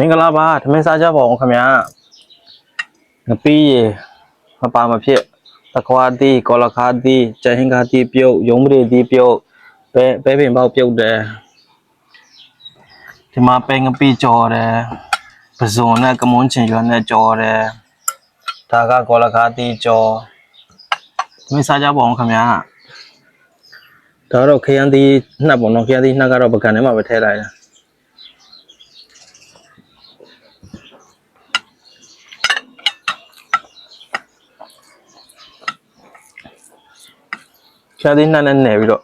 မင်္ဂလာပါထမင်းစားကြပါအောင်ခင်ဗျာငပီးရေမပါမဖြစ်တခွားသီးကောလခါသီးကြက်ဟင်္ကာသီးပြုတ်ရုံးပရိသီးပြုတ်ပဲပင်ပေါက်ပြုတ်တယ်ဒီမှာပဲငပီးကြော်တယ်ပဇွန်နဲ့ကမွန်းချင်ရွက်နဲ့ကြော်တယ်ဒါကကောလခါသီးကြော်ထမင်းစားကြပါအောင်ခင်ဗျာဒါတော့ခရမ်းသီးနှက်ပေါ့နော်ခရမ်းသီးနှက်ကတော့ပကံထဲမှာပဲထည့်လိုက်တယ်ခရမ်းသီးနှက်နဲ့နယ်ပြီးတော့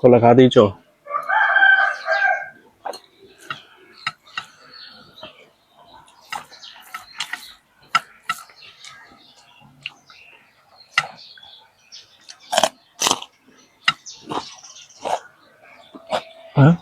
ကောလခါသီးကြော်ဟမ်